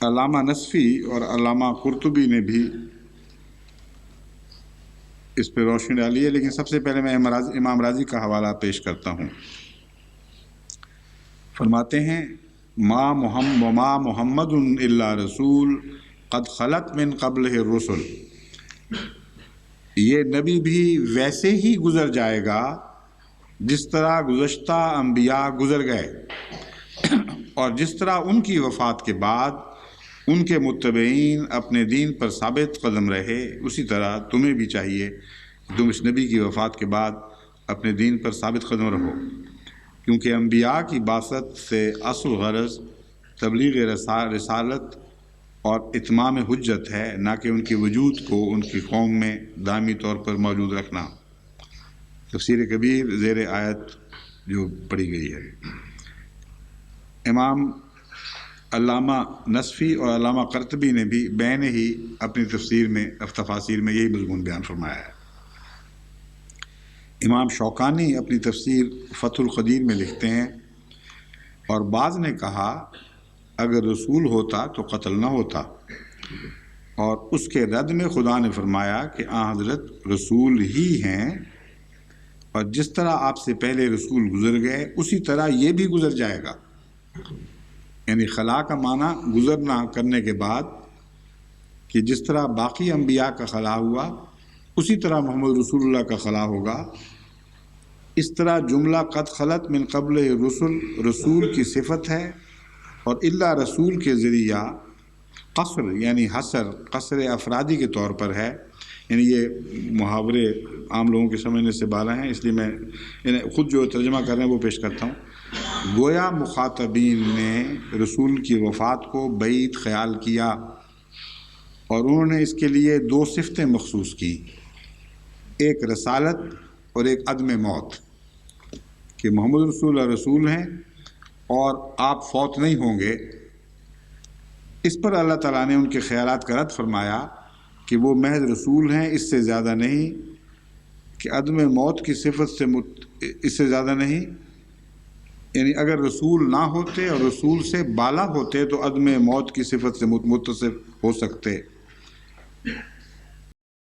علامہ نصفی اور علامہ قرطبی نے بھی اس پہ روشنی ڈالی ہے، لیکن سب سے پہلے میں امام راضی کا حوالہ پیش کرتا ہوں۔ فرماتے ہیں ما محمد الا رسول قد خلت من قبلہ الرسل، یہ نبی بھی ویسے ہی گزر جائے گا جس طرح گزشتہ انبیاء گزر گئے، اور جس طرح ان کی وفات کے بعد ان کے متبعین اپنے دین پر ثابت قدم رہے، اسی طرح تمہیں بھی چاہیے کہ تم اس نبی کی وفات کے بعد اپنے دین پر ثابت قدم رہو، کیونکہ انبیاء کی بعثت سے اصل غرض تبلیغ رسالت اور اتمام حجت ہے، نہ کہ ان کے وجود کو ان کی قوم میں دائمی طور پر موجود رکھنا۔ تفسیر کبیر زیر آیت جو پڑھی گئی ہے۔ امام علامہ نصفی اور علامہ قرطبی نے بھی بین ہی اپنی تفاسیر میں یہی مضمون بیان فرمایا ہے۔ امام شوکانی اپنی تفسیر فتح القدیر میں لکھتے ہیں، اور بعض نے کہا اگر رسول ہوتا تو قتل نہ ہوتا، اور اس کے رد میں خدا نے فرمایا کہ حضرت رسول ہی ہیں، اور جس طرح آپ سے پہلے رسول گزر گئے اسی طرح یہ بھی گزر جائے گا۔ یعنی خلا کا معنی گزرنا کرنے کے بعد، کہ جس طرح باقی انبیاء کا خلا ہوا اسی طرح محمد رسول اللہ کا خلا ہوگا۔ اس طرح جملہ قد خلت من قبل رسول کی صفت ہے، اور الا رسول کے ذریعہ قصر یعنی قصر افرادی کے طور پر ہے، یعنی یہ محاورے عام لوگوں کے سمجھنے سے بالا ہیں، اس لیے میں خود جو ترجمہ کر رہے ہیں وہ پیش کرتا ہوں۔ گویا مخاطبین نے رسول کی وفات کو بعید خیال کیا، اور انہوں نے اس کے لیے دو صفتیں مخصوص کی، ایک رسالت اور ایک عدم موت، کہ محمد رسول اللہ رسول ہیں اور آپ فوت نہیں ہوں گے۔ اس پر اللہ تعالیٰ نے ان کے خیالات کا رد فرمایا کہ وہ محض رسول ہیں، اس سے زیادہ نہیں، کہ عدم موت کی صفت سے اس سے زیادہ نہیں، یعنی اگر رسول نہ ہوتے اور رسول سے بالا ہوتے تو عدم موت کی صفت سے متصف ہو سکتے،